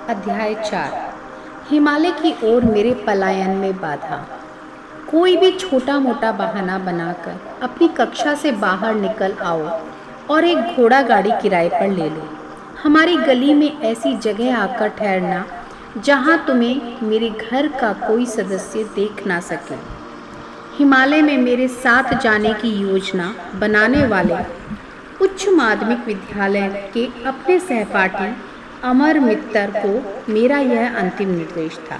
अध्याय 4। हिमालय की ओर मेरे पलायन में बाधा। कोई भी छोटा मोटा बहाना बनाकर अपनी कक्षा से बाहर निकल आओ और एक घोड़ा गाड़ी किराए पर ले लो। हमारी गली में ऐसी जगह आकर ठहरना जहां तुम्हें मेरे घर का कोई सदस्य देख ना सके। हिमालय में मेरे साथ जाने की योजना बनाने वाले उच्च माध्यमिक विद्यालय के अपने सहपाठी अमर मित्तर को मेरा यह अंतिम निर्देश था।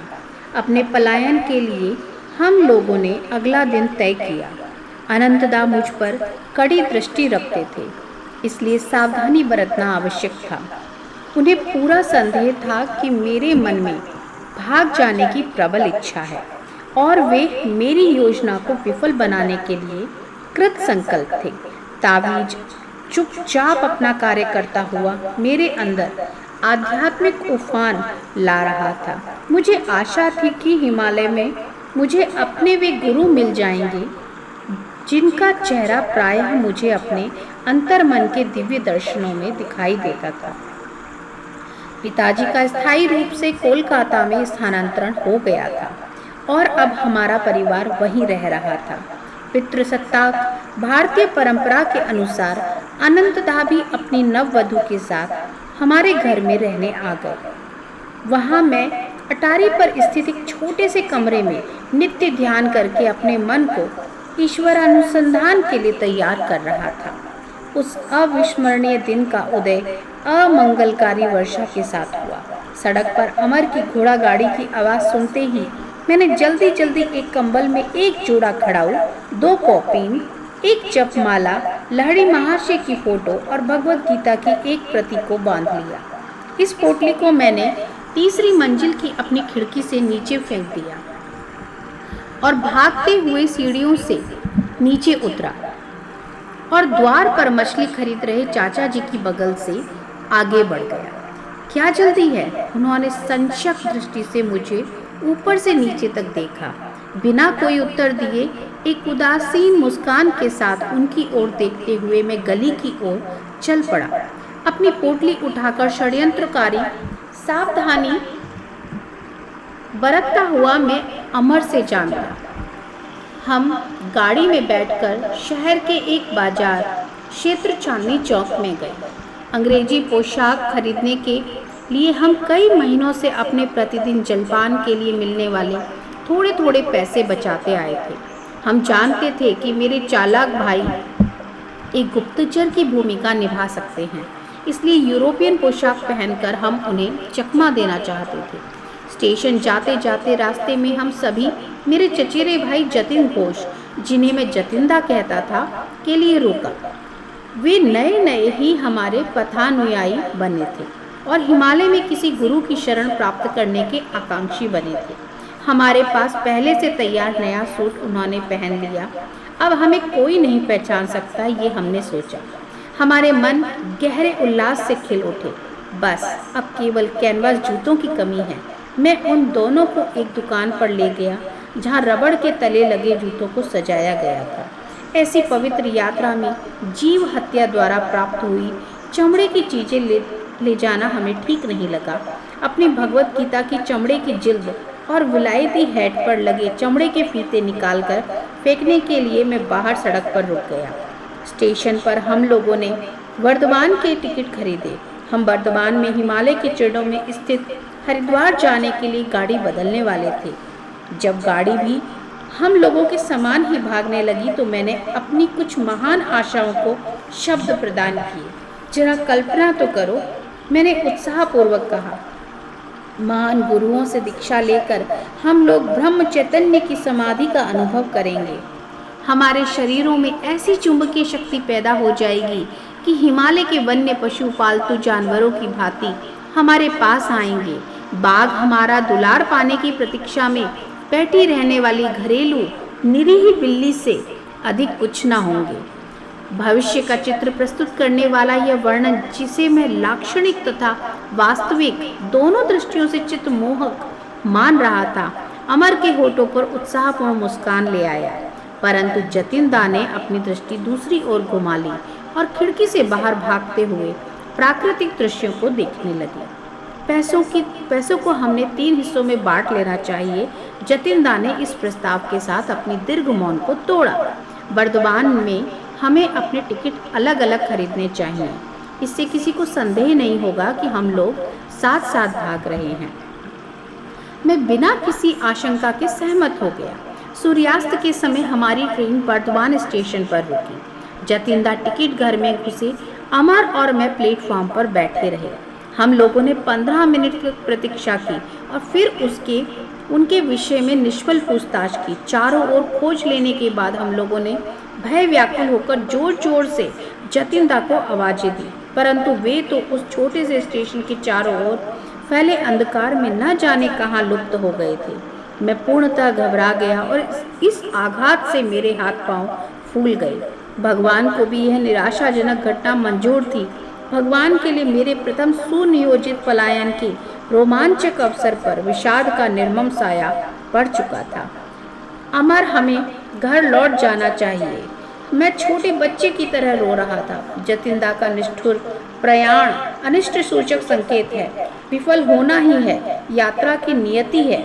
अपने पलायन के लिए हम लोगों ने अगला दिन तय किया। अनंतदा मुझ पर कड़ी दृष्टि रखते थे, इसलिए सावधानी बरतना आवश्यक था। उन्हें पूरा संदेह था कि मेरे मन में भाग जाने की प्रबल इच्छा है और वे मेरी योजना को विफल बनाने के लिए कृत संकल्प थे। तावीज चुपचाप अपना कार्य करता हुआ मेरे अंदर आध्यात्मिक उफान ला रहा था। मुझे आशा थी कि हिमालय में मुझे अपने वे गुरु मिल जाएंगे जिनका चेहरा प्रायः मुझे अपने अंतर्मन के दिव्य दर्शनों में दिखाई देता था। पिताजी का स्थायी रूप से कोलकाता में स्थानांतरण हो गया था और अब हमारा परिवार वहीं रह रहा था। पितृसत्ताक भारतीय परंपरा के अनुसार अनंतदा भी अपनी नववधू के साथ हमारे घर में रहने आ गए। वहाँ मैं अटारी पर स्थित एक छोटे से कमरे में नित्य ध्यान करके अपने मन को ईश्वरानुसंधान के लिए तैयार कर रहा था। उस अविस्मरणीय दिन का उदय अमंगलकारी वर्षा के साथ हुआ। सड़क पर अमर की घोड़ा गाड़ी की आवाज़ सुनते ही मैंने जल्दी जल्दी एक कंबल में एक जोड़ा खड़ाऊ, 2 कॉपीन, एक जपमाला, लहड़ी महर्षि की फोटो और भगवत गीता की एक प्रति को बांध लिया। इस पोटली को मैंने तीसरी मंजिल की अपनी खिड़की से नीचे फेंक दिया और भागते हुए सीढ़ियों से नीचे उतरा और द्वार पर मछली खरीद रहे चाचा जी की बगल से आगे बढ़ गया। क्या जल्दी है? उन्होंने संशय दृष्टि से मुझे ऊपर से नीचे तक देखा। बिना कोई उत्तर दिए एक उदासीन मुस्कान के साथ उनकी ओर देखते हुए मैं गली की ओर चल पड़ा। अपनी पोटली उठाकर षड्यंत्रकारी सावधानी बरतता हुआ मैं अमर से जा मिला। हम गाड़ी में बैठकर शहर के एक बाजार क्षेत्र चांदनी चौक में गए। अंग्रेजी पोशाक खरीदने के लिए हम कई महीनों से अपने प्रतिदिन जलपान के लिए मिलने वाले थोड़े थोड़े पैसे बचाते आए थे। हम जानते थे कि मेरे चालाक भाई एक गुप्तचर की भूमिका निभा सकते हैं, इसलिए यूरोपियन पोशाक पहनकर हम उन्हें चकमा देना चाहते थे। स्टेशन जाते जाते रास्ते में हम सभी मेरे चचेरे भाई जतिन घोष, जिन्हें मैं जतिंदा कहता था, के लिए रोका। वे नए नए ही हमारे पथानुयायी बने थे और हिमालय में किसी गुरु की शरण प्राप्त करने के आकांक्षी बने थे। हमारे पास पहले से तैयार नया सूट उन्होंने पहन लिया। अब हमें कोई नहीं पहचान सकता, ये हमने सोचा। हमारे मन गहरे उल्लास से खिल उठे। बस अब केवल कैनवास जूतों की कमी है। मैं उन दोनों को एक दुकान पर ले गया जहाँ रबड़ के तले लगे जूतों को सजाया गया था। ऐसी पवित्र यात्रा में जीव हत्या द्वारा प्राप्त हुई चमड़े की चीज़ें ले जाना हमें ठीक नहीं लगा। अपनी भगवत गीता की चमड़े की जिल्द और विलायती हैट पर लगे चमड़े के फीते निकालकर फेंकने के लिए मैं बाहर सड़क पर रुक गया। स्टेशन पर हम लोगों ने वर्धमान के टिकट खरीदे। हम वर्धमान में हिमालय के चरणों में स्थित हरिद्वार जाने के लिए गाड़ी बदलने वाले थे। जब गाड़ी भी हम लोगों के समान ही भागने लगी तो मैंने अपनी कुछ महान आशाओं को शब्द प्रदान किए। जरा कल्पना तो करो, मैंने उत्साहपूर्वक कहा। महान गुरुओं से दीक्षा लेकर हम लोग ब्रह्म चैतन्य की समाधि का अनुभव करेंगे। हमारे शरीरों में ऐसी चुंबकीय शक्ति पैदा हो जाएगी कि हिमालय के वन्य पशु पालतू जानवरों की भांति हमारे पास आएंगे। बाघ हमारा दुलार पाने की प्रतीक्षा में बैठी रहने वाली घरेलू निरीह बिल्ली से अधिक कुछ न होंगे। भविष्य का चित्र प्रस्तुत करने वाला यह वर्णन, जिसे मैं लाक्षणिक तथा वास्तविक दोनों दृष्टियों से चित्तमोहक मान रहा था, अमर के होठों पर उत्साहपूर्ण मुस्कान ले आया। परंतु जतिनदा ने अपनी दृष्टि दूसरी ओर घुमा ली और खिड़की से बाहर भागते हुए प्राकृतिक दृश्यों को देखने लगी। पैसों को हमने 3 हिस्सों में बांट लेना चाहिए। जतिनदा ने इस प्रस्ताव के साथ अपनी दीर्घ मौन को तोड़ा। वर्तमान में हमें अपने टिकट अलग अलग खरीदने चाहिए। इससे किसी को संदेह नहीं होगा कि हम लोग साथ साथ भाग रहे हैं। मैं बिना किसी आशंका के सहमत हो गया। सूर्यास्त के समय हमारी ट्रेन वर्धमान स्टेशन पर रुकी। जतिनदा टिकट घर में घुसे। अमर और मैं प्लेटफॉर्म पर बैठे रहे। हम लोगों ने 15 मिनट तक प्रतीक्षा की और फिर उनके विषय में निष्फल पूछताछ की। चारों ओर खोज लेने के बाद हम लोगों ने भय व्याकुल होकर जोर जोर से जतिनदा को आवाजें दी, परंतु वे तो उस छोटे से स्टेशन के चारों ओर फैले अंधकार में न जाने कहाँ लुप्त हो गए थे। मैं पूर्णतः घबरा गया और इस आघात से मेरे हाथ पांव फूल गए। भगवान को भी यह निराशाजनक घटना मंजूर थी। भगवान के लिए मेरे प्रथम सुनियोजित पलायन के रोमांचक अवसर पर विषाद का निर्मम साया पड़ चुका था। अमर, हमें घर लौट जाना चाहिए। मैं छोटे बच्चे की तरह रो रहा था। जतिनदा का निष्ठुर प्रयाण अनिष्ट सूचक संकेत है। विफल होना ही है, यात्रा की नियति है।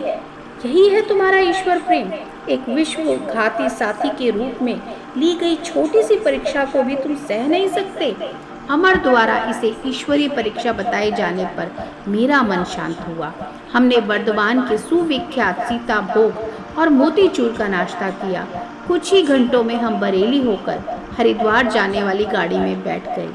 यही है तुम्हारा ईश्वर प्रेम। एक विश्वघाती साथी के रूप में ली गई छोटी सी परीक्षा को भी तुम सह नहीं सकते। अमर द्वारा इसे ईश्वरीय परीक्षा बताए जाने पर मेरा मन शांत हुआ। हमने वर्धमान के सुविख्यात सीता भोग और मोतीचूर का नाश्ता किया। कुछ ही घंटों में हम बरेली होकर हरिद्वार जाने वाली गाड़ी में बैठ गए।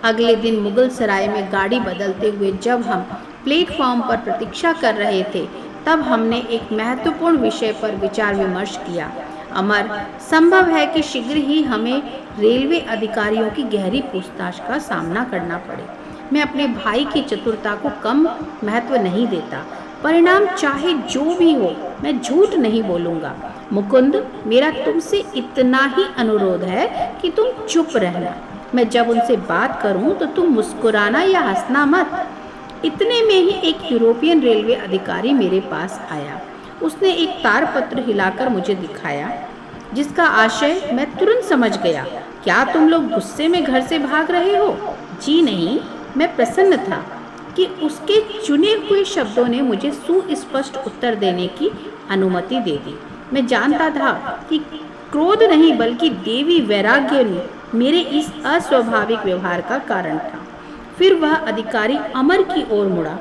अगले दिन मुगल सराय में गाड़ी बदलते हुए जब हम प्लेटफॉर्म पर प्रतीक्षा कर रहे थे, तब हमने एक महत्वपूर्ण विषय पर विचार विमर्श किया। अमर, संभव है कि शीघ्र ही हमें रेलवे अधिकारियों की गहरी पूछताछ का सामना करना पड़े। मैं अपने भाई की चतुरता को कम महत्व नहीं देता। परिणाम चाहे जो भी हो, मैं झूठ नहीं बोलूँगा। मुकुंद, मेरा तुमसे इतना ही अनुरोध है कि तुम चुप रहना। मैं जब उनसे बात करूं तो तुम मुस्कुराना या हंसना मत। इतने में ही एक यूरोपियन रेलवे अधिकारी मेरे पास आया। उसने एक तारपत्र हिलाकर मुझे दिखाया, जिसका आशय मैं तुरंत समझ गया। क्या तुम लोग गुस्से में घर से भाग रहे हो? जी नहीं। मैं प्रसन्न था कि उसके चुने हुए शब्दों ने मुझे सुस्पष्ट उत्तर देने की अनुमति दे दी। मैं जानता था कि क्रोध नहीं बल्कि देवी वैराग्य मेरे इस अस्वाभाविक व्यवहार का कारण था। फिर वह अधिकारी अमर की ओर मुड़ा।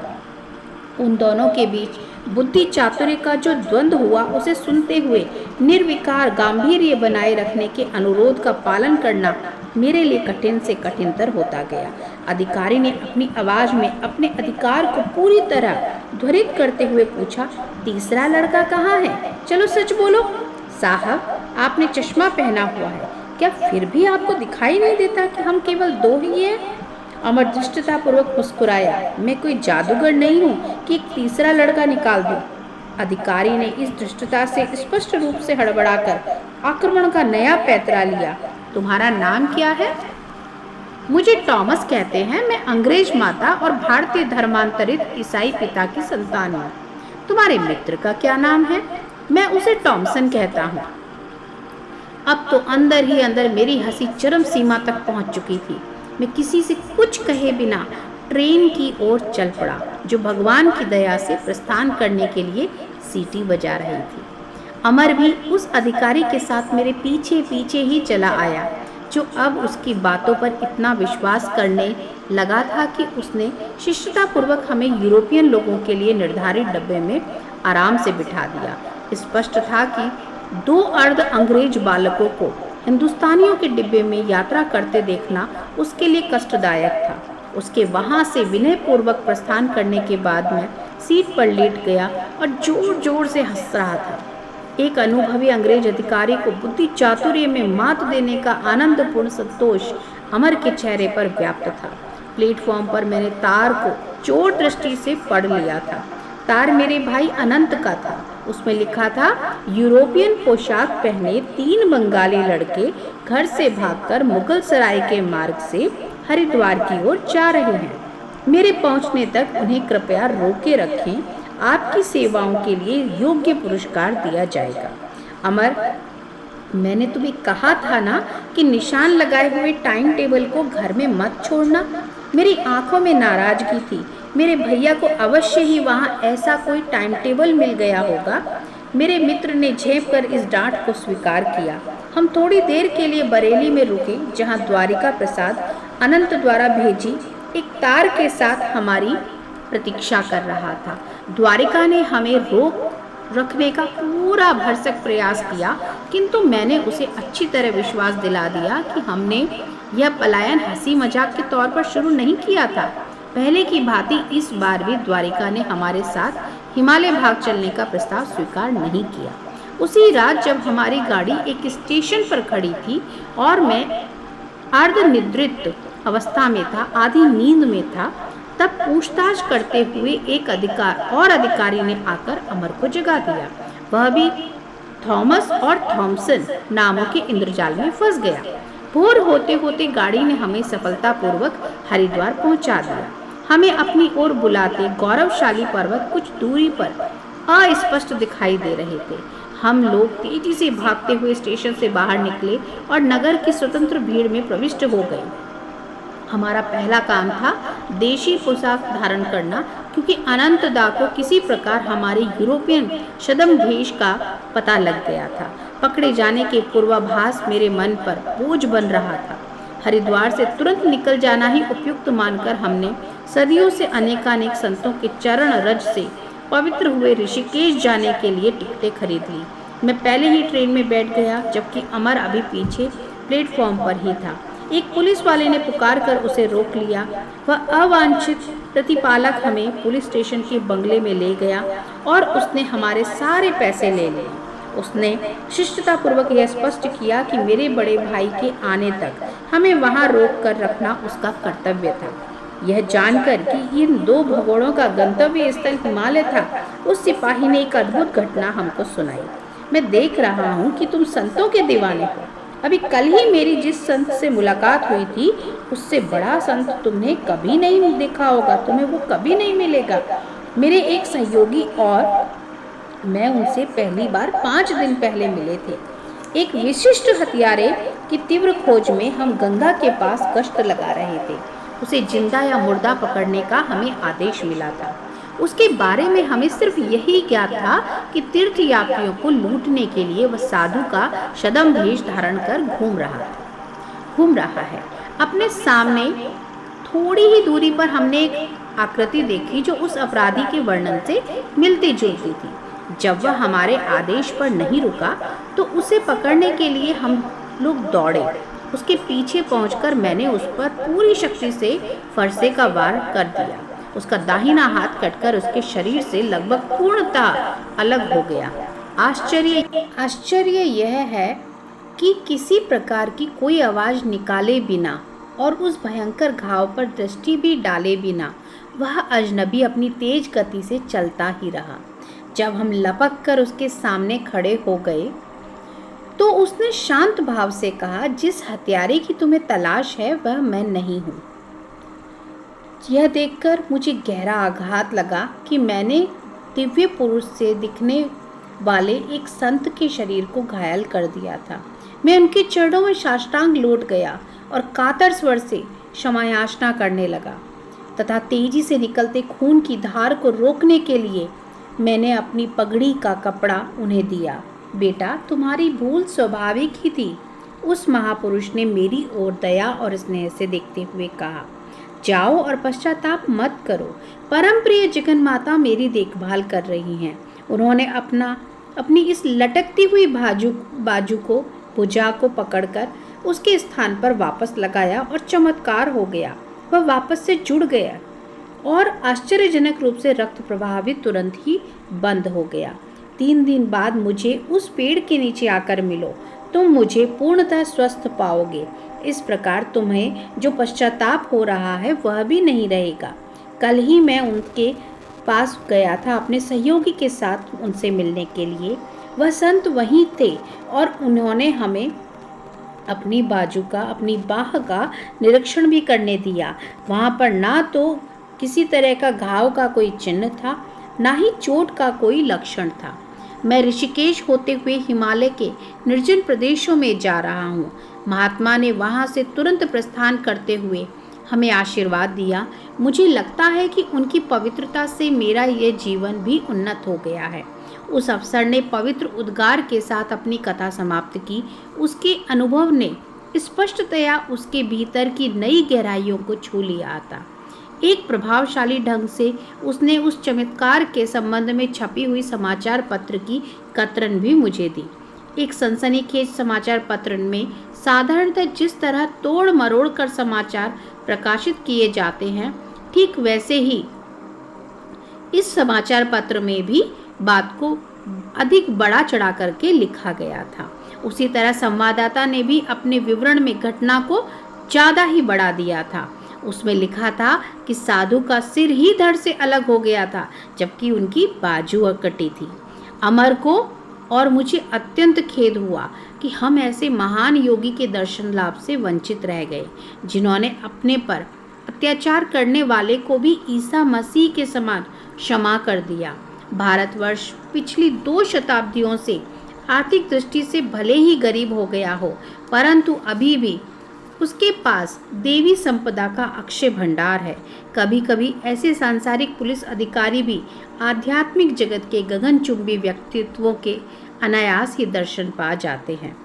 उन दोनों के बीच बुद्धि चातुर्य का जो द्वंद्व हुआ, उसे सुनते हुए निर्विकार गांभीर्य बनाए रखने के अनुरोध का पालन करना मेरे लिए कठिन से कठिनतर होता गया। अधिकारी ने अपनी आवाज में अपने अधिकार को पूरी तरह ध्वनित करते हुए पूछा, तीसरा लड़का कहाँ है? चलो सच बोलो। साहब, आपने चश्मा पहना हुआ है, क्या फिर भी आपको दिखाई नहीं देता कि हम केवल दो ही हैं? अमर धृष्टतापूर्वक मुस्कुराया। मैं कोई जादूगर नहीं हूँ कि एक तीसरा लड़का निकाल दूँ। अधिकारी ने इस धृष्टता से स्पष्ट रूप से हड़बड़ाकर आक्रमण का नया पैतरा लिया। तुम्हारा नाम क्या है? मुझे टॉमस कहते हैं। मैं अंग्रेज माता और भारतीय धर्मांतरित ईसाई पिता की संतान हूँ। तुम्हारे मित्र का क्या नाम है? मैं उसे टॉमसन कहता हूँ। अब तो अंदर ही अंदर मेरी हंसी चरम सीमा तक पहुंच चुकी थी। मैं किसी से कुछ कहे बिना ट्रेन की ओर चल पड़ा, जो भगवान की दया से प्रस्थान करने के लिए सीटी बजा रही थी। अमर भी उस अधिकारी के साथ मेरे पीछे पीछे ही चला आया, जो अब उसकी बातों पर इतना विश्वास करने लगा था कि उसने शिष्टतापूर्वक हमें यूरोपियन लोगों के लिए निर्धारित डब्बे में आराम से बिठा दिया। स्पष्ट था कि 2 अर्ध अंग्रेज बालकों को हिंदुस्तानियों के डिब्बे में यात्रा करते देखना उसके लिए कष्टदायक था। उसके वहाँ से विनयपूर्वक प्रस्थान करने के बाद मैं सीट पर लेट गया और जोर जोर से हंस रहा था। एक अनुभवी अंग्रेज अधिकारी को बुद्धि चातुर्य में मात देने का आनंदपूर्ण संतोष अमर के चेहरे पर व्याप्त था। प्लेटफॉर्म पर मैंने तार को चोर दृष्टि से पढ़ लिया था। तार मेरे भाई अनंत का था। उसमें लिखा था, यूरोपियन पोशाक पहने 3 बंगाली लड़के घर से भागकर मुगल सराय के मार्ग से हरिद्वार की ओर जा रहे हैं। मेरे पहुंचने तक उन्हें कृपया रोके रखें। आपकी सेवाओं के लिए योग्य पुरस्कार दिया जाएगा। अमर, मैंने तुम्हें कहा था ना कि निशान लगाए हुए टाइम टेबल को घर में मत छोड़ना। मेरी आंखों में नाराजगी थी। मेरे भैया को अवश्य ही वहाँ ऐसा कोई टाइम टेबल मिल गया होगा। मेरे मित्र ने झेप कर इस डांट को स्वीकार किया। हम थोड़ी देर के लिए बरेली में रुके, जहाँ द्वारिका प्रसाद अनंत द्वारा भेजी एक तार के साथ हमारी प्रतीक्षा कर रहा था। द्वारिका ने हमें रोक रखने का पूरा भरसक प्रयास किया, किंतु मैंने उसे अच्छी तरह विश्वास दिला दिया कि हमने यह पलायन हंसी मजाक के तौर पर शुरू नहीं किया था। पहले की भांति इस बार भी द्वारिका ने हमारे साथ हिमालय भाग चलने का प्रस्ताव स्वीकार नहीं किया। उसी रात जब हमारी गाड़ी एक स्टेशन पर खड़ी थी और मैं अर्धनिद्रित अवस्था में था, आधी नींद में था, तब पूछताछ करते हुए एक अधिकारी ने आकर अमर को जगा दिया। वह भी थॉमस और थॉमसन नामों के इंद्रजाल में फंस गया। भोर होते होते गाड़ी ने हमें सफलतापूर्वक हरिद्वार पहुंचा दिया। हमें अपनी ओर बुलाते गौरवशाली पर्वत कुछ दूरी पर अस्पष्ट दिखाई दे रहे थे। हम लोग तेजी से भागते हुए स्टेशन से बाहर निकले और नगर की स्वतंत्र भीड़ में प्रविष्ट हो गए। हमारा पहला काम था देशी पोशाक धारण करना, क्योंकि अनंतदा को किसी प्रकार हमारे यूरोपियन छद्मवेश का पता लग गया था। पकड़े जाने के पूर्वाभास मेरे मन पर बोझ बन रहा था। हरिद्वार से तुरंत निकल जाना ही उपयुक्त मानकर हमने सदियों से अनेकानेक संतों के चरण रज से पवित्र हुए ऋषिकेश जाने के लिए टिकटें खरीद ली। मैं पहले ही ट्रेन में बैठ गया, जबकि अमर अभी पीछे प्लेटफॉर्म पर ही था। एक पुलिस वाले ने पुकार कर उसे रोक लिया। वह अवांछित प्रतिपालक हमें पुलिस स्टेशन के बंगले में ले गया और उसने हमारे सारे पैसे ले लिए। उसने शिष्टतापूर्वक यह स्पष्ट किया कि मेरे बड़े भाई के आने तक हमें वहां रोक कर रखना उसका कर्तव्य था। यह जानकर कि इन दो भगोड़ों का गंतव्य स्थल हिमालय था, उस सिपाही ने एक अद्भुत घटना हमको सुनाई। मैं देख रहा हूँ कि तुम संतों के दीवाने हो। अभी कल ही मेरी जिस संत से मुलाकात हुई थी, उससे बड़ा संत तुमने कभी नहीं देखा होगा, तुम्हें वो कभी नहीं मिलेगा। मेरे एक सहयोगी और मैं उनसे पहली बार 5 दिन पहले मिले थे। एक विशिष्ट हथियारे की तीव्र खोज में हम गंगा के पास गश्त लगा रहे थे। उसे जिंदा या मुर्दा पकड़ने का हमें आदेश मिला था। उसके बारे में हमें सिर्फ यही ज्ञात था कि तीर्थ यात्रियों को लूटने के लिए वह साधु का छद्मवेश धारण कर घूम रहा है। अपने सामने थोड़ी ही दूरी पर हमने एक आकृति देखी जो उस अपराधी के वर्णन से मिलती जुलती थी। जब वह हमारे आदेश पर नहीं रुका तो उसे पकड़ने के लिए हम लोग दौड़े। उसके पीछे पहुंचकर मैंने उस पर पूरी शक्ति से फरसे का वार कर दिया। उसका दाहिना हाथ कटकर उसके शरीर से लगभग पूर्णतः अलग हो गया। आश्चर्य यह है कि किसी प्रकार की कोई आवाज निकाले बिना और उस भयंकर घाव पर दृष्टि भी डाले बिना वह अजनबी अपनी तेज गति से चलता ही रहा। जब हम लपक कर उसके सामने खड़े हो गए तो उसने शांत भाव से कहा, जिस हत्यारे की तुम्हें तलाश है वह मैं नहीं हूँ। यह देखकर मुझे गहरा आघात लगा कि मैंने दिव्य पुरुष से दिखने वाले एक संत के शरीर को घायल कर दिया था। मैं उनके चरणों में साष्टांग लौट गया और कातर स्वर से क्षमायाचना करने लगा तथा तेजी से निकलते खून की धार को रोकने के लिए मैंने अपनी पगड़ी का कपड़ा उन्हें दिया। बेटा, तुम्हारी भूल स्वाभाविक ही थी। उस महापुरुष ने मेरी ओर दया और स्नेह से देखते हुए कहा, जाओ और पश्चाताप मत करो। परम प्रिय जगन माता मेरी देखभाल कर रही हैं। उन्होंने अपनी इस लटकती हुई बाजू को भुजा को पकड़कर उसके स्थान पर वापस लगाया और चमत्कार हो गया, वह वापस से जुड़ गया और आश्चर्यजनक रूप से रक्त प्रवाह भी तुरंत ही बंद हो गया। 3 दिन बाद मुझे उस पेड़ के नीचे आकर मिलो, तुम मुझे पूर्णतः स्वस्थ पाओगे। इस प्रकार तुम्हें जो पश्चाताप हो रहा है वह भी नहीं रहेगा। कल ही मैं उनके पास गया था अपने सहयोगी के साथ उनसे मिलने के लिए। वह संत वहीं थे और उन्होंने हमें अपनी बाह का निरीक्षण भी करने दिया। वहाँ पर ना तो किसी तरह का घाव का कोई चिन्ह था, ना ही चोट का कोई लक्षण था। मैं ऋषिकेश होते हुए हिमालय के निर्जन प्रदेशों में जा रहा हूँ। महात्मा ने वहाँ से तुरंत प्रस्थान करते हुए हमें आशीर्वाद दिया। मुझे लगता है कि उनकी पवित्रता से मेरा ये जीवन भी उन्नत हो गया है। उस अफसर ने पवित्र उद्गार के साथ अपनी कथा समाप्त की। उसके अनुभव ने स्पष्टतया उसके भीतर की नई गहराइयों को छू लिया था। एक प्रभावशाली ढंग से उसने उस चमत्कार के संबंध में छपी हुई समाचार पत्र की कतरन भी मुझे दी। एक सनसनीखेज समाचार पत्र में साधारणतः जिस तरह तोड़ मरोड़ कर समाचार प्रकाशित किए जाते हैं, ठीक वैसे ही इस समाचार पत्र में भी बात को अधिक बड़ा चढ़ा करके लिखा गया था। उसी तरह संवाददाता ने भी अपने विवरण में घटना को ज़्यादा ही बढ़ा दिया था। उसमें लिखा था कि साधु का सिर ही धड़ से अलग हो गया था, जबकि उनकी बाजू कटी थी। अमर को और मुझे अत्यंत खेद हुआ कि हम ऐसे महान योगी के दर्शन लाभ से वंचित रह गए, जिन्होंने अपने पर अत्याचार करने वाले को भी ईसा मसीह के समान क्षमा कर दिया। भारतवर्ष पिछली 2 शताब्दियों से आर्थिक दृष्टि से भले ही गरीब हो गया हो, परंतु अभी भी उसके पास देवी संपदा का अक्षय भंडार है। कभी कभी ऐसे सांसारिक पुलिस अधिकारी भी आध्यात्मिक जगत के गगनचुंबी व्यक्तित्वों के अनायास ही दर्शन पा जाते हैं।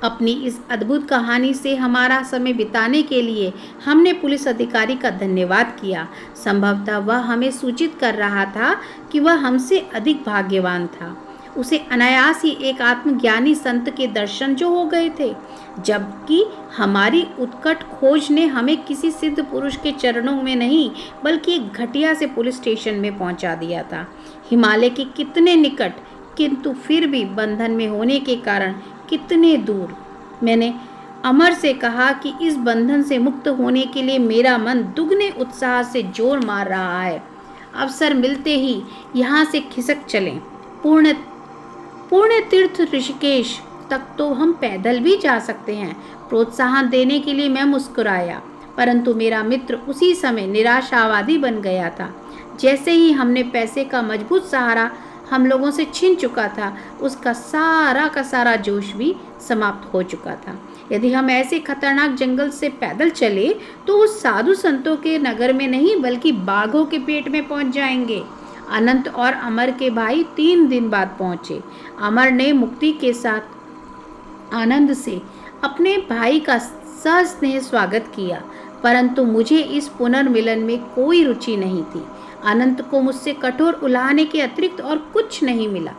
अपनी इस अद्भुत कहानी से हमारा समय बिताने के लिए हमने पुलिस अधिकारी का धन्यवाद किया। संभवतः वह हमें सूचित कर रहा था कि वह हमसे अधिक भाग्यवान था। उसे अनायास ही एक आत्मज्ञानी संत के दर्शन जो हो गए थे, जबकि हमारी उत्कट खोज ने हमें किसी सिद्ध पुरुष के चरणों में नहीं, बल्कि एक घटिया से पुलिस स्टेशन में पहुंचा दिया था। हिमालय के कितने निकट, किंतु फिर भी बंधन में होने के कारण कितने दूर। मैंने अमर से कहा कि इस बंधन से मुक्त होने के लिए मेरा मन दुगने उत्साह से जोर मार रहा है। अवसर मिलते ही यहाँ से खिसक चलें। पुण्य तीर्थ ऋषिकेश तक तो हम पैदल भी जा सकते हैं। प्रोत्साहन देने के लिए मैं मुस्कुराया, परंतु मेरा मित्र उसी समय निराशावादी बन गया था। जैसे ही हमने पैसे का मजबूत सहारा हम लोगों से छीन चुका था, उसका सारा का सारा जोश भी समाप्त हो चुका था। यदि हम ऐसे खतरनाक जंगल से पैदल चले तो उस साधु संतों के नगर में नहीं, बल्कि बाघों के पेट में पहुंच जाएंगे। अनंत और अमर के भाई 3 दिन बाद पहुंचे। अमर ने मुक्ति के साथ आनंद से अपने भाई का सस्नेह स्वागत किया, परंतु मुझे इस पुनर्मिलन में कोई रुचि नहीं थी। अनंत को मुझसे कठोर उलाहने के अतिरिक्त और कुछ नहीं मिला।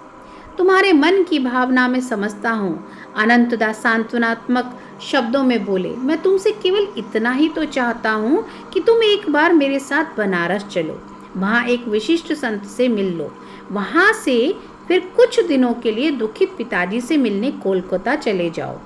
तुम्हारे मन की भावना में समझता हूँ, अनंतदास सांत्वनात्मक शब्दों में बोले। मैं तुमसे केवल इतना ही तो चाहता हूँ कि तुम एक बार मेरे साथ बनारस चलो, वहाँ एक विशिष्ट संत से मिल लो, वहाँ से फिर कुछ दिनों के लिए दुखित पिताजी से मिलने कोलकाता चले जाओ।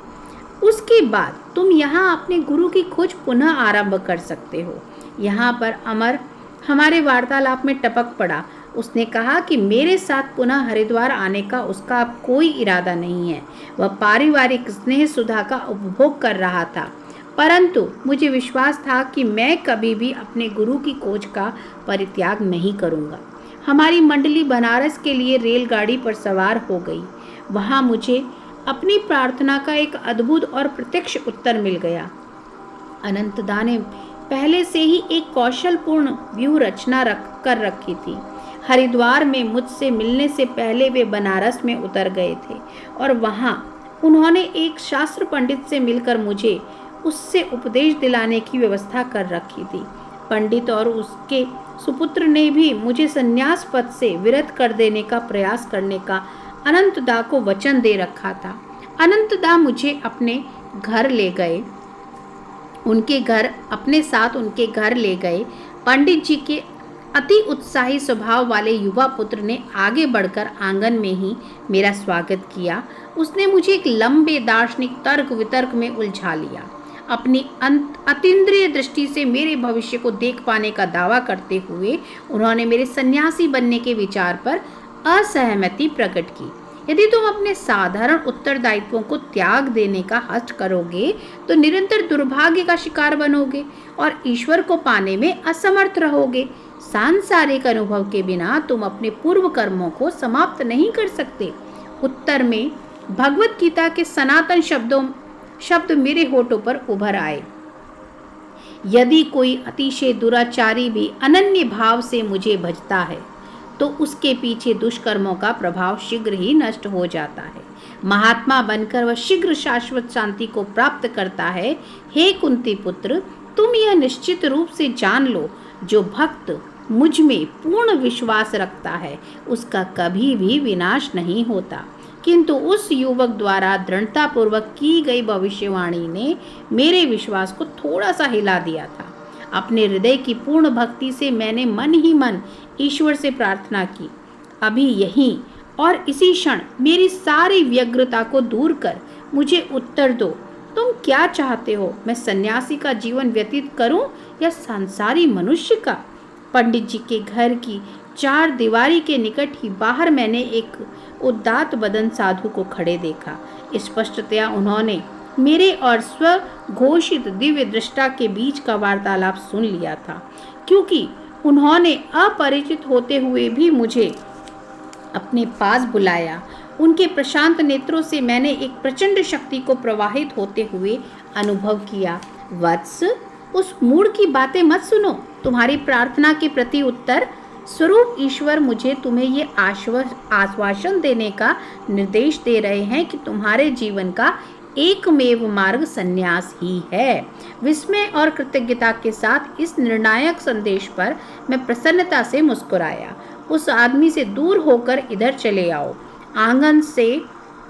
उसके बाद तुम यहाँ अपने गुरु की खोज पुनः आरंभ कर सकते हो। यहाँ पर अमर हमारे वार्तालाप में टपक पड़ा। उसने कहा कि मेरे साथ पुनः हरिद्वार आने का उसका अब कोई इरादा नहीं है। वह पारिवारिक स्नेह सुधा का उपभोग कर रहा था, परंतु मुझे विश्वास था कि मैं कभी भी अपने गुरु की खोज का परित्याग नहीं करूँगा। हमारी मंडली बनारस के लिए रेलगाड़ी पर सवार हो गई। वहाँ मुझे अपनी प्रार्थना का एक अद्भुत और प्रत्यक्ष उत्तर मिल गया। अनंतदा ने पहले से ही एक कौशलपूर्ण व्यूह रचना कर रखी थी। हरिद्वार में मुझसे मिलने से पहले वे बनारस में उतर गए थे और वहाँ उन्होंने एक शास्त्र पंडित से मिलकर मुझे उससे उपदेश दिलाने की व्यवस्था कर रखी थी। पंडित और उसके सुपुत्र ने भी मुझे संन्यास पद से विरत कर देने का प्रयास करने का अनंतदा को वचन दे रखा था। अनंतदा मुझे अपने घर ले गए, अपने साथ उनके घर ले गए। पंडित जी के अति उत्साही स्वभाव वाले युवा पुत्र ने आगे बढ़कर आंगन में ही मेरा स्वागत किया। उसने मुझे एक लंबे दार्शनिक तर्क वितर्क में उलझा लिया। अपनी अतीन्द्रिय दृष्टि से मेरे भविष्य को देख पाने का दावा करते हुए उन्होंने मेरे सन्यासी बनने के विचार पर असहमति प्रकट की। यदि तुम अपने साधारण उत्तरदायित्वों को त्याग देने का हष्ट करोगे तो निरंतर दुर्भाग्य का शिकार बनोगे और ईश्वर को पाने में असमर्थ रहोगे। सांसारिक अनुभव के बिना तुम अपने पूर्व कर्मों को समाप्त नहीं कर सकते। उत्तर में भगवत गीता के सनातन शब्द मेरे होठों पर उभर आए। यदि कोई अतिशय दुराचारी भी अनन्य भाव से मुझे भजता है तो उसके पीछे दुष्कर्मों का प्रभाव शीघ्र ही नष्ट हो जाता है। महात्मा बनकर वह शीघ्र शाश्वत शांति को प्राप्त करता है। हे कुंती पुत्र, तुम यह निश्चित रूप से जान लो, जो भक्त मुझ में पूर्ण विश्वास रखता है उसका कभी भी विनाश नहीं होता। किंतु उस युवक द्वारा दृढ़तापूर्वक की गई भविष्यवाणी ने मेरे विश्वास को थोड़ा सा हिला दिया था। अपने हृदय की पूर्ण भक्ति से मैंने मन ही मन ईश्वर से प्रार्थना की, अभी यहीं और इसी क्षण मेरी सारी व्यग्रता को दूर कर मुझे उत्तर दो। तुम क्या चाहते हो? मैं सन्यासी का जीवन व्यतीत करूं या सांसारी मनुष्य का? पंडित जी के घर की चार दीवारी के निकट ही बाहर मैंने एक उदात्त बदन साधु को खड़े देखा। स्पष्टतया उन्होंने मेरे और स्वघोषित दिव्य दृष्टा के बीच का वार्तालाप सुन लिया था, क्योंकि उन्होंने अपरिचित होते हुए भी मुझे अपने पास बुलाया। उनके प्रशांत नेत्रों से मैंने एक प्रचंड शक्ति को प्रवाहित होते हुए अनुभव किया। वत्स, उस मूढ़ की बातें मत सुनो। तुम्हारी प्रार्थना के प्रति उत्तर स्वरूप ईश्वर मुझे तुम्हें ये आश्वासन देने का निर्देश दे रहे हैं कि तुम्हारे जीवन का एकमेव मार्ग संन्यास ही है। विस्मय और कृतज्ञता के साथ इस निर्णायक संदेश पर मैं प्रसन्नता से मुस्कुराया। उस आदमी से दूर होकर इधर चले आओ। आंगन से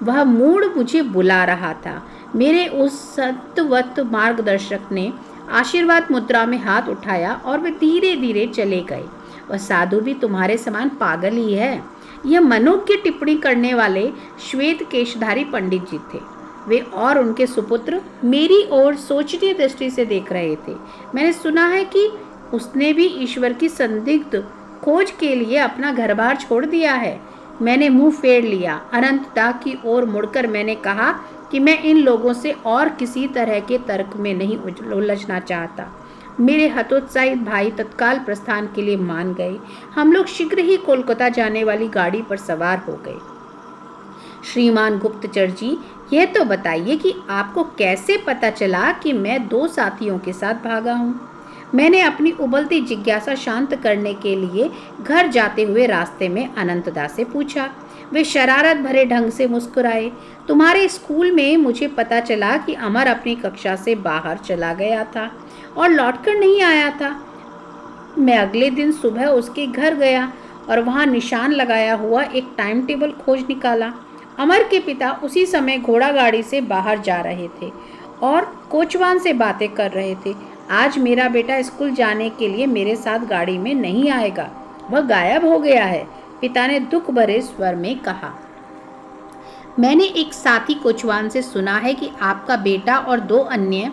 वह मूढ़ मुझे बुला रहा था। मेरे उस सत्वत मार्गदर्शक ने आशीर्वाद मुद्रा में हाथ उठाया और वे धीरे धीरे चले गए। वह साधु भी तुम्हारे समान पागल ही है। यह मनोज्ञ टिप्पणी करने वाले श्वेत केशधारी पंडित जी थे। वे और उनके सुपुत्र मेरी ओर सोचनीय दृष्टि से देख रहे थे। मैंने सुना है कि उसने भी ईश्वर की संदिग्ध खोज के लिए अपना घर बार छोड़ दिया है। मैंने मुंह फेर लिया। अनंतता की ओर मुड़कर मैंने कहा कि मैं इन लोगों से और किसी तरह के तर्क में नहीं उलझना चाहता। मेरे हतोत्साहित भाई तत्काल प्रस्थान के लिए मान गए। हम लोग शीघ्र ही कोलकाता जाने वाली गाड़ी पर सवार हो गए। श्रीमान गुप्तचर जी, यह तो बताइए कि आपको कैसे पता चला कि मैं 2 साथियों के साथ भागा हूँ? मैंने अपनी उबलती जिज्ञासा शांत करने के लिए घर जाते हुए रास्ते में अनंतदा से पूछा। वे शरारत भरे ढंग से मुस्कुराए। तुम्हारे स्कूल में मुझे पता चला कि अमर अपनी कक्षा से बाहर चला गया था और लौटकर नहीं आया था। मैं अगले दिन सुबह उसके घर गया और वहाँ निशान लगाया हुआ एक टाइम टेबल खोज निकाला। अमर के पिता उसी समय घोड़ा गाड़ी से बाहर जा रहे थे और कोचवान से बातें कर रहे थे। आज मेरा बेटा स्कूल जाने के लिए मेरे साथ गाड़ी में नहीं आएगा, वह गायब हो गया है, पिता ने दुख भरे स्वर में कहा। मैंने एक साथी कोचवान से सुना है कि आपका बेटा और 2 अन्य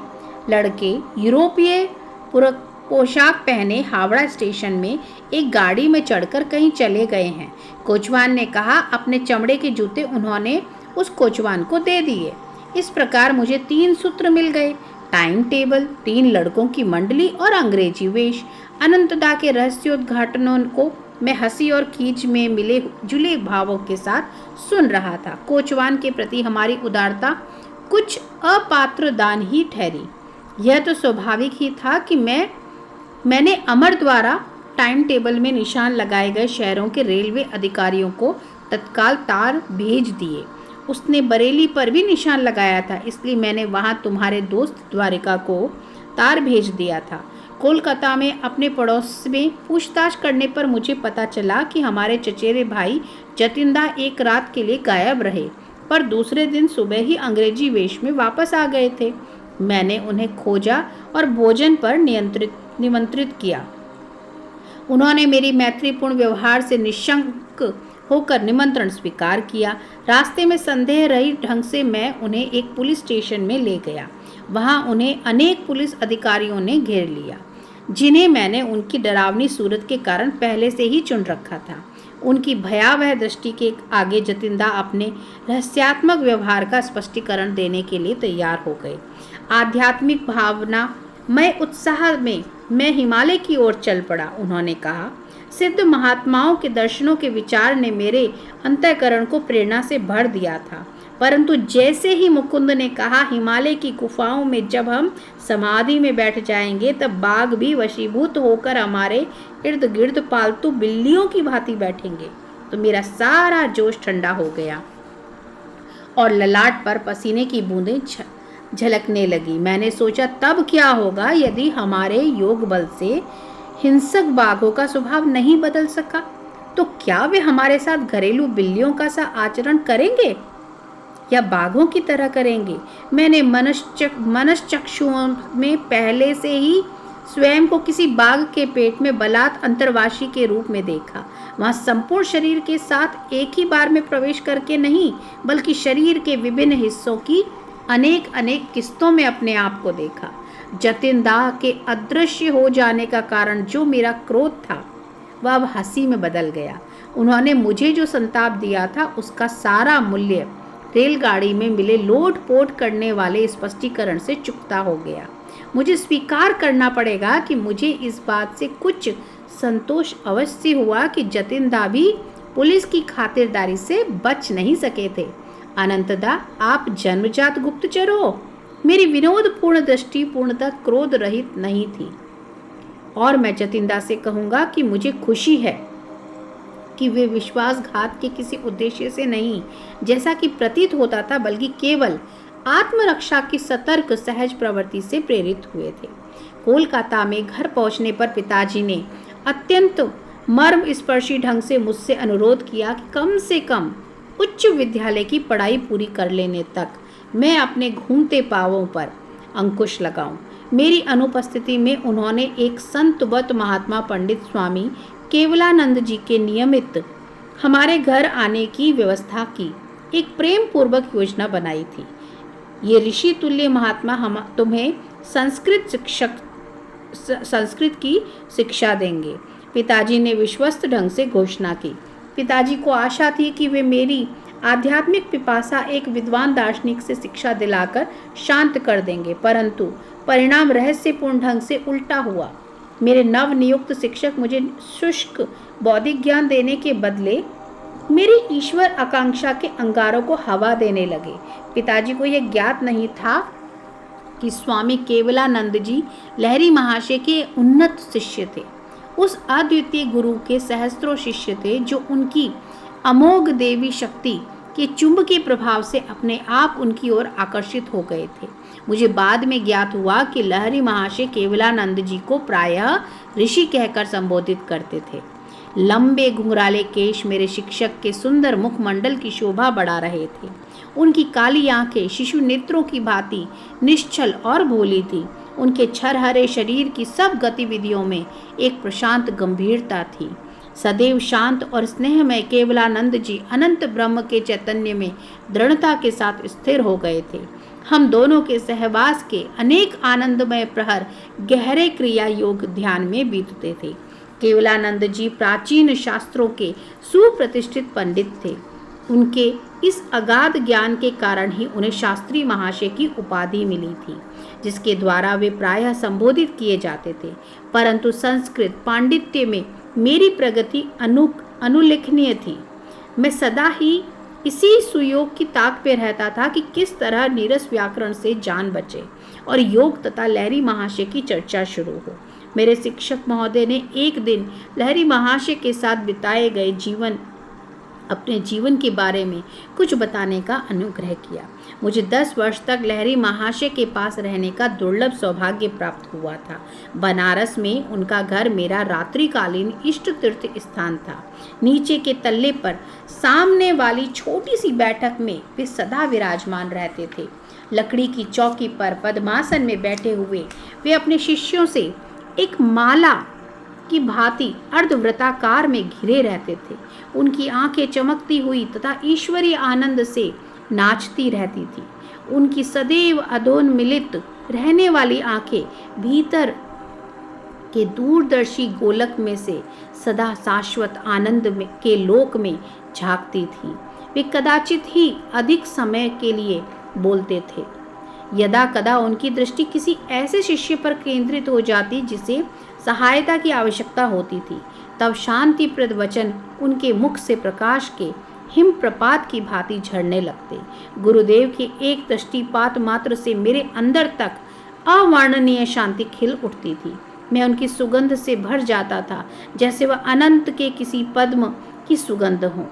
लड़के यूरोपीय पोशाक पहने हावड़ा स्टेशन में एक गाड़ी में चढ़कर कहीं चले गए हैं। कोचवान ने कहा। अपने चमड़े के जूते उन्होंने उस कोचवान को दे दिए। इस प्रकार मुझे 3 सूत्र मिल गए, टाइम टेबल, 3 लड़कों की मंडली और अंग्रेजी वेश। अनंतदा के रहस्योद्घाटनों को मैं हंसी और खींच में मिले जुले भावों के साथ सुन रहा था। कोचवान के प्रति हमारी उदारता कुछ अपात्र दान ही ठहरी। यह तो स्वाभाविक ही था कि मैंने अमर द्वारा टाइम टेबल में निशान लगाए गए शहरों के रेलवे अधिकारियों को तत्काल तार भेज दिए। उसने बरेली पर भी निशान लगाया था, इसलिए मैंने वहां तुम्हारे दोस्त द्वारिका को तार भेज दिया था। कोलकाता में अपने पड़ोस में पूछताछ करने पर मुझे पता चला कि हमारे चचेरे भाई जतिंदा एक रात के लिए गायब रहे, पर दूसरे दिन सुबह ही अंग्रेजी वेश में वापस आ गए थे। मैंने उन्हें खोजा और भोजन पर निमंत्रित किया। उन्होंने मेरी मैत्रीपूर्ण व्यवहार से निशंक होकर निमंत्रण स्वीकार किया। रास्ते में संदेह रहित ढंग से मैं उन्हें एक पुलिस स्टेशन में ले गया। वहां उन्हें अनेक पुलिस अधिकारियों ने घेर लिया, जिन्हें मैंने उनकी डरावनी सूरत के कारण पहले से ही चुन रखा था। उनकी भयावह दृष्टि के आगे जतिंदा अपने रहस्यात्मक व्यवहार का स्पष्टीकरण देने के लिए तैयार हो गए। आध्यात्मिक भावना मैं उत्साह में मैं हिमालय की ओर चल पड़ा। उन्होंने कहा, सिद्ध महात्माओं के दर्शनों के विचार ने मेरे अंतःकरण को प्रेरणा से भर दिया था, परंतु जैसे ही मुकुंद ने कहा हिमालय की गुफाओं में जब हम समाधि में बैठ जाएंगे तब बाघ भी वशीभूत होकर हमारे इर्द गिर्द पालतू बिल्लियों की भांति बैठेंगे, तो मेरा सारा जोश ठंडा हो गया और ललाट पर पसीने की बूंदें झलकने लगी। मैंने सोचा तब क्या होगा यदि हमारे योग बल से हिंसक बाघों का स्वभाव नहीं बदल सका, तो क्या वे हमारे साथ घरेलू बिल्लियों का सा आचरण करेंगे या बाघों की तरह करेंगे। मैंने मनश्चक्षुओं में पहले से ही स्वयं को किसी बाघ के पेट में बलात् अंतर्वासी के रूप में देखा। वहां संपूर्ण शरीर के साथ एक ही बार में प्रवेश करके नहीं, बल्कि शरीर के विभिन्न हिस्सों की अनेक अनेक किस्तों में अपने आप को देखा। जतिन दाह के अदृश्य हो जाने का कारण जो मेरा क्रोध था वह अब हंसी में बदल गया। उन्होंने मुझे जो संताप दिया था उसका सारा मूल्य रेलगाड़ी में मिले लोट पोट करने वाले स्पष्टीकरण से चुकता हो गया। मुझे स्वीकार करना पड़ेगा कि मुझे इस बात से कुछ संतोष अवश्य हुआ कि जतिनदा भी पुलिस की खातिरदारी से बच नहीं सके थे। अनंतदा, आप जन्मजात गुप्तचर हो। मेरी विनोदपूर्ण दृष्टि पूर्णतः क्रोध रहित नहीं थी और मैं जतिनदा से कहूँगा कि मुझे खुशी है कि वे विश्वासघात के किसी उद्देश्य से नहीं, जैसा कि प्रतीत होता था, बल्कि केवल आत्मरक्षा की सतर्क सहज प्रवृत्ति से प्रेरित हुए थे। कोलकाता में घर पहुंचने पर पिताजी ने अत्यंत मर्म स्पर्शी ढंग से मुझसे अनुरोध किया कि कम से कम उच्च विद्यालय की पढ़ाई पूरी कर लेने तक मैं अपने घूमते पांवों पर अंकुश लगाऊं। मेरी अनुपस्थिति में उन्होंने एक संतवत महात्मा पंडित स्वामी केवलानंद जी के नियमित हमारे घर आने की व्यवस्था की एक प्रेम पूर्वक योजना बनाई थी। ये ऋषि तुल्य महात्मा हम तुम्हें संस्कृत की शिक्षा देंगे, पिताजी ने विश्वस्त ढंग से घोषणा की। पिताजी को आशा थी कि वे मेरी आध्यात्मिक पिपासा एक विद्वान दार्शनिक से शिक्षा दिलाकर शांत कर देंगे, परंतु परिणाम रहस्यपूर्ण ढंग से उल्टा हुआ। मेरे नव नियुक्त शिक्षक मुझे शुष्क बौद्धिक ज्ञान देने के बदले मेरी ईश्वर आकांक्षा के अंगारों को हवा देने लगे। पिताजी को यह ज्ञात नहीं था कि स्वामी केवलानंद जी लहरी महाशय के उन्नत शिष्य थे, उस अद्वितीय गुरु के सहस्त्रों शिष्य थे जो उनकी अमोघ देवी शक्ति के चुंबकीय प्रभाव से अपने आप उनकी ओर आकर्षित हो गए थे। मुझे बाद में ज्ञात हुआ कि लहरी महाशय केवलानंद जी को प्रायः ऋषि कहकर संबोधित करते थे। लंबे घुंघराले केश मेरे शिक्षक के सुंदर मुखमंडल की शोभा बढ़ा रहे थे। उनकी काली आंखें शिशु नेत्रों की भांति निश्चल और भोली थी। उनके छरहरे शरीर की सब गतिविधियों में एक प्रशांत गंभीरता थी। सदैव शांत और स्नेहमय केवलानंद जी अनंत ब्रह्म के चैतन्य में दृढ़ता के साथ स्थिर हो गए थे। हम दोनों के सहवास के अनेक आनंदमय प्रहर गहरे क्रिया योग ध्यान में बीतते थे। केवलानंद जी प्राचीन शास्त्रों के सुप्रतिष्ठित पंडित थे। उनके इस अगाध ज्ञान के कारण ही उन्हें शास्त्री महाशय की उपाधि मिली थी, जिसके द्वारा वे प्रायः संबोधित किए जाते थे। परंतु संस्कृत पांडित्य में मेरी प्रगति अनुल्लेखनीय थी। मैं सदा ही इसी सुयोग की ताक पे रहता था कि किस तरह नीरस व्याकरण से जान बचे और योग तथा लहरी महाशय की चर्चा शुरू हो। मेरे शिक्षक महोदय ने एक दिन लहरी महाशय के साथ बिताए गए अपने जीवन के बारे में कुछ बताने का अनुग्रह किया। मुझे 10 वर्ष तक लहरी महाशय के पास रहने का दुर्लभ सौभाग्य प्राप्त हुआ था। बनारस में उनका घर मेरा रात्रिकालीन इष्ट तीर्थ स्थान था। नीचे के तल्ले पर सामने वाली छोटी सी बैठक में वे सदा विराजमान रहते थे। लकड़ी की चौकी पर पद्मासन में बैठे हुए वे अपने शिष्यों से एक माला की भांति अर्धवृत्ताकार में घिरे रहते थे। उनकी आंखें चमकती हुई तथा ईश्वरीय आनंद से नाचती रहती थी। उनकी सदैव अधोन्मिलित रहने वाली आंखें भीतर के दूरदर्शी गोलक में से सदा शाश्वत आनंद के लोक में झांकती थी। वे कदाचित ही अधिक समय के लिए बोलते थे। यदा कदा उनकी दृष्टि किसी ऐसे शिष्य पर केंद्रित हो जाती जिसे सहायता की आवश्यकता होती थी, तब शांतिप्रद वचन उनके मुख से प्रकाश के हिमप्रपात की भांति झरने लगते। गुरुदेव के एक दृष्टिपात मात्र से मेरे अंदर तक अवर्णनीय शांति खिल उठती थी। मैं उनकी सुगंध से भर जाता था, जैसे वह अनंत के किसी पद्म की सुगंध हो।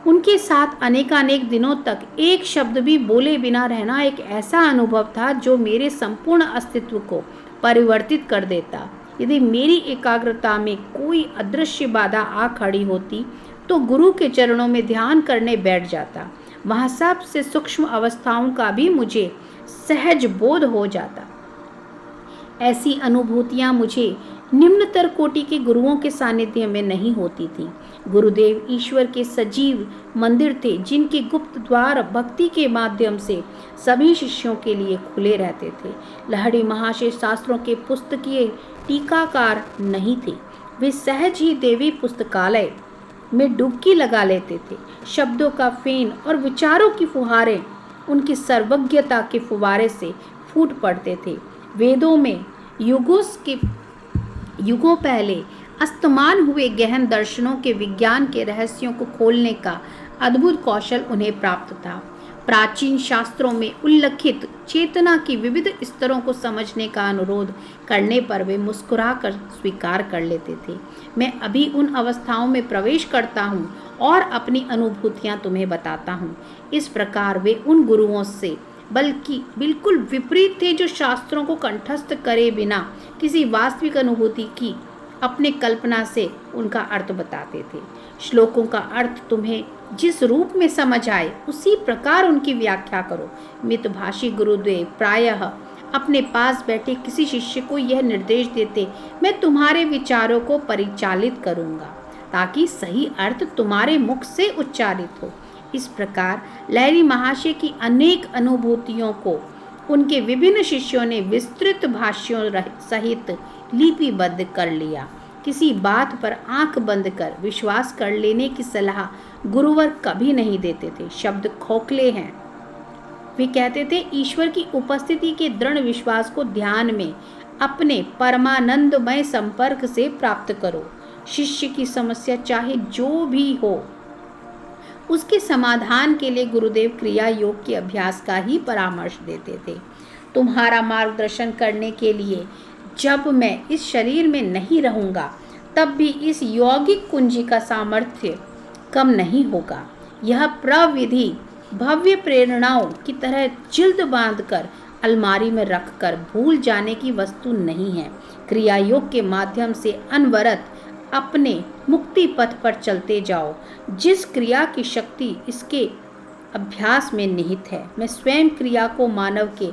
उनके साथ अनेकानेक दिनों तक एक शब्द भी बोले बिना रहना एक ऐसा अनुभव था जो मेरे संपूर्ण अस्तित्व को परिवर्तित कर देता। यदि मेरी एकाग्रता में कोई अदृश्य बाधा आ खड़ी होती तो गुरु के चरणों में ध्यान करने बैठ जाता। वहाँ सबसे सूक्ष्म अवस्थाओं का भी मुझे सहज बोध हो जाता। ऐसी अनुभूतियाँ मुझे निम्नतर कोटि के गुरुओं के सानिध्य में नहीं होती थी। गुरुदेव ईश्वर के सजीव मंदिर थे, जिनके गुप्त द्वार भक्ति के माध्यम से सभी शिष्यों के लिए खुले रहते थे। लहड़ी महाशय शास्त्रों के पुस्तकीय टीकाकार नहीं थे। वे सहज ही देवी पुस्तकालय में डुबकी लगा लेते थे। शब्दों का फेन और विचारों की फुहारें उनकी सर्वज्ञता के फुवारे से फूट पड़ते थे। वेदों में युगों पहले अस्तमान हुए गहन दर्शनों के विज्ञान के रहस्यों को खोलने का अद्भुत कौशल उन्हें प्राप्त था। प्राचीन शास्त्रों में उल्लिखित चेतना की विविध स्तरों को समझने का अनुरोध करने पर वे मुस्कुराकर स्वीकार कर लेते थे। मैं अभी उन अवस्थाओं में प्रवेश करता हूँ और अपनी अनुभूतियाँ तुम्हें बताता हूँ। इस प्रकार वे उन गुरुओं से बल्कि बिल्कुल विपरीत थे जो शास्त्रों को कंठस्थ करे बिना किसी वास्तविक अनुभूति की अपने कल्पना से उनका अर्थ बताते थे। श्लोकों का अर्थ तुम्हें जिस रूप में समझ आए उसी प्रकार उनकी व्याख्या करो। मितभाषी गुरुदेव प्रायः अपने पास बैठे किसी शिष्य को यह निर्देश देते, मैं तुम्हारे विचारों को परिचालित करूँगा ताकि सही अर्थ तुम्हारे मुख से उच्चारित हो। इस प्रकार लहरी महाशय की अनेक अनुभूतियों को उनके विभिन्न शिष्यों ने विस्तृत भाष्यों सहित लिपिबद्ध कर लिया। किसी बात पर आंख बंद कर विश्वास कर लेने की सलाह गुरुवर कभी नहीं देते थे। शब्द खोखले हैं। वे कहते थे, ईश्वर की उपस्थिति के दृढ़ विश्वास को ध्यान में अपने परमानंदमय संपर्क से प्राप्त करो। शिष्य की समस्या चाहे जो भी हो, उसके समाधान के लिए गुरुदेव क्रिया योग के अभ्यास का ही परामर्श देते थे। तुम्हारा मार्गदर्शन करने के लिए जब मैं इस शरीर में नहीं रहूँगा, तब भी इस यौगिक कुंजी का सामर्थ्य कम नहीं होगा। यह प्रविधि भव्य प्रेरणाओं की तरह जिल्द बांधकर अलमारी में रखकर भूल जाने की वस्तु नहीं है। क्रिया योग के माध्यम से अनवरत अपने मुक्ति पथ पर चलते जाओ। जिस क्रिया की शक्ति इसके अभ्यास में निहित है। मैं स्वयं क्रिया को मानव के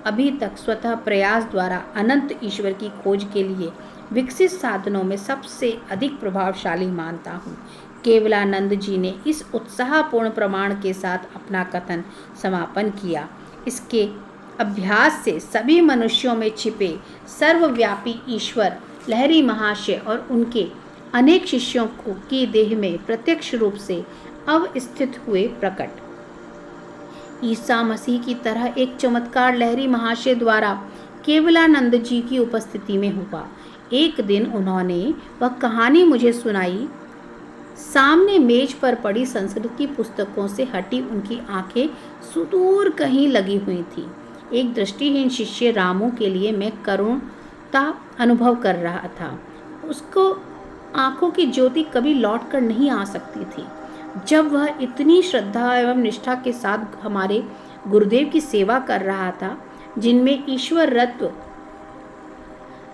अभी तक स्वतः प्रयास द्वारा अनंत ईश्वर की खोज के लिए विकसित साधनों में सबसे अधिक प्रभावशाली मानता हूँ। केवलानंद जी ने इस उत्साहपूर्ण प्रमाण के साथ अपना कथन समापन किया। इसके अभ्यास से सभी मनुष्यों में छिपे सर्वव्यापी ईश्वर लहरी महाशय और उनके अनेक शिष्यों को की देह में प्रत्यक्ष रूप से अवस्थित हुए प्रकट। ईसा मसीह की तरह एक चमत्कार लहरी महाशय द्वारा केवलानंद जी की उपस्थिति में हुआ। एक दिन उन्होंने वह कहानी मुझे सुनाई। सामने मेज पर पड़ी संस्कृत की पुस्तकों से हटी उनकी आंखें सुदूर कहीं लगी हुई थी। एक दृष्टिहीन शिष्य रामू के लिए मैं करुणता अनुभव कर रहा था। उसको आंखों की ज्योति कभी लौट कर नहीं आ सकती थी। जब वह इतनी श्रद्धा एवं निष्ठा के साथ हमारे गुरुदेव की सेवा कर रहा था, जिनमें ईश्वर रत्व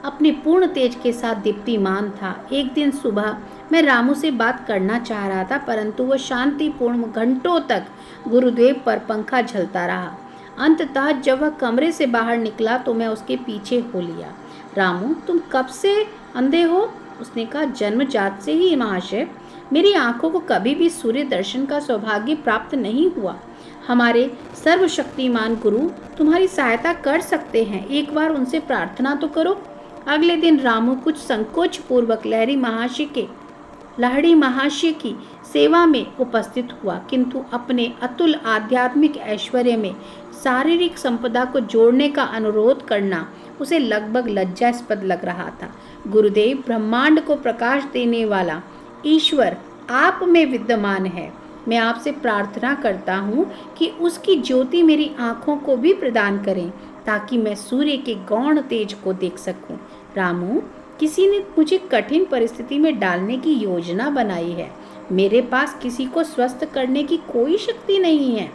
अपने पूर्ण तेज के साथ दीप्तिमान था। एक दिन सुबह मैं रामू से बात करना चाह रहा था, परंतु वह शांतिपूर्ण घंटों तक गुरुदेव पर पंखा झलता रहा। अंततः जब वह कमरे से बाहर निकला तो मैं उसके पीछे हो लिया। रामू, तुम कब से अंधे हो? उसने कहा, जन्मजात से ही महाशय। मेरी आंखों को कभी भी सूर्य दर्शन का सौभाग्य प्राप्त नहीं हुआ। हमारे सर्वशक्तिमान गुरु तुम्हारी सहायता कर सकते हैं, एक बार उनसे प्रार्थना तो करो। अगले दिन रामू कुछ संकोच पूर्वक लहरी महाशय की सेवा में उपस्थित हुआ, किंतु अपने अतुल आध्यात्मिक ऐश्वर्य में शारीरिक संपदा को जोड़ने का अनुरोध करना उसे लगभग लज्जास्पद लग रहा था। गुरुदेव, ब्रह्मांड को प्रकाश देने वाला ईश्वर आप में विद्यमान है। मैं आपसे प्रार्थना करता हूँ कि उसकी ज्योति मेरी आँखों को भी प्रदान करें, ताकि मैं सूर्य के गौण तेज को देख सकूं। रामू, किसी ने मुझे कठिन परिस्थिति में डालने की योजना बनाई है। मेरे पास किसी को स्वस्थ करने की कोई शक्ति नहीं है।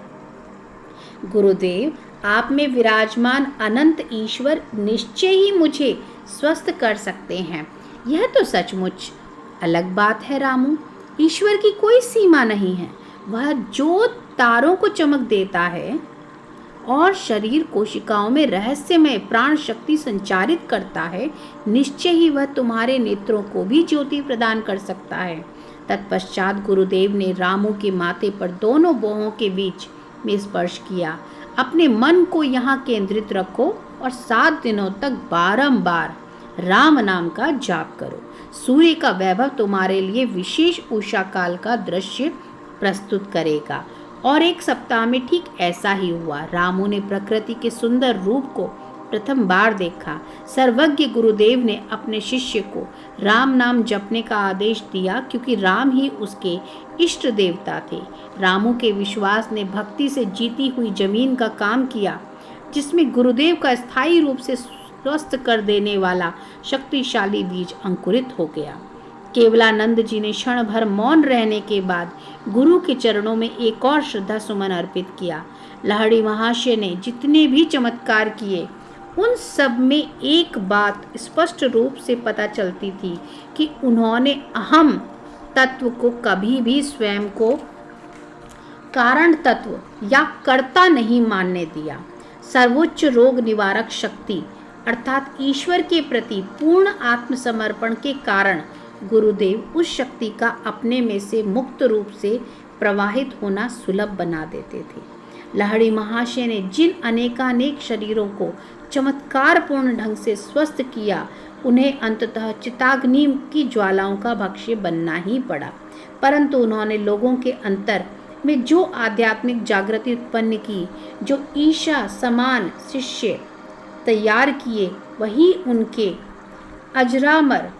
गुरुदेव, आप में विराजमान अनंत ईश्वर निश्चय ही मुझे स्वस्थ कर सकते हैं। यह तो सचमुच अलग बात है रामू। ईश्वर की कोई सीमा नहीं है। वह जो तारों को चमक देता है और शरीर कोशिकाओं में रहस्यमय प्राण शक्ति संचारित करता है, निश्चय ही वह तुम्हारे नेत्रों को भी ज्योति प्रदान कर सकता है। तत्पश्चात गुरुदेव ने रामू के माथे पर दोनों बाहों के बीच में स्पर्श किया। अपने मन को यहाँ केंद्रित रखो और 7 दिनों तक बारंबार राम नाम का जाप करो। सूर्य का वैभव तुम्हारे लिए विशेष उषा काल का दृश्य प्रस्तुत करेगा। और 1 सप्ताह में ठीक ऐसा ही हुआ। रामू ने प्रकृति के सुंदर रूप को प्रथम बार देखा। सर्वज्ञ गुरुदेव ने अपने शिष्य को राम नाम जपने का आदेश दिया, क्योंकि राम ही उसके इष्ट देवता थे। रामू के विश्वास ने भक्ति से जीती हुई जमीन का काम किया, जिसमें गुरुदेव का स्थायी रूप से स्वस्थ कर देने वाला शक्तिशाली बीज अंकुरित हो गया। केवलानंद जी ने क्षण भर मौन रहने के बाद गुरु के चरणों में एक और श्रद्धा सुमन अर्पित किया। लहड़ी महाशय ने जितने भी चमत्कार किए, उन सब में एक बात स्पष्ट रूप से पता चलती थी कि उन्होंने अहम तत्व को कभी भी स्वयं को कारण तत्व या कर्ता नहीं मानने दिया। सर्वोच्च रोग निवारक शक्ति अर्थात ईश्वर के प्रति पूर्ण आत्मसमर्पण के कारण गुरुदेव उस शक्ति का अपने में से मुक्त रूप से प्रवाहित होना सुलभ बना देते थे। लहड़ी महाशय ने जिन अनेकानेक शरीरों को चमत्कारपूर्ण ढंग से स्वस्थ किया, उन्हें अंततः चिताग्नि की ज्वालाओं का भक्ष्य बनना ही पड़ा। परंतु उन्होंने लोगों के अंतर में जो आध्यात्मिक जागृति उत्पन्न की, जो ईशा समान शिष्य तैयार किए, वही उनके अजरामर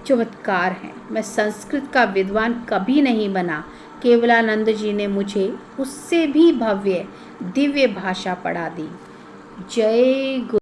चमत्कार हैं। मैं संस्कृत का विद्वान कभी नहीं बना। केवलानंद जी ने मुझे उससे भी भव्य दिव्य भाषा पढ़ा दी। जय गुरु।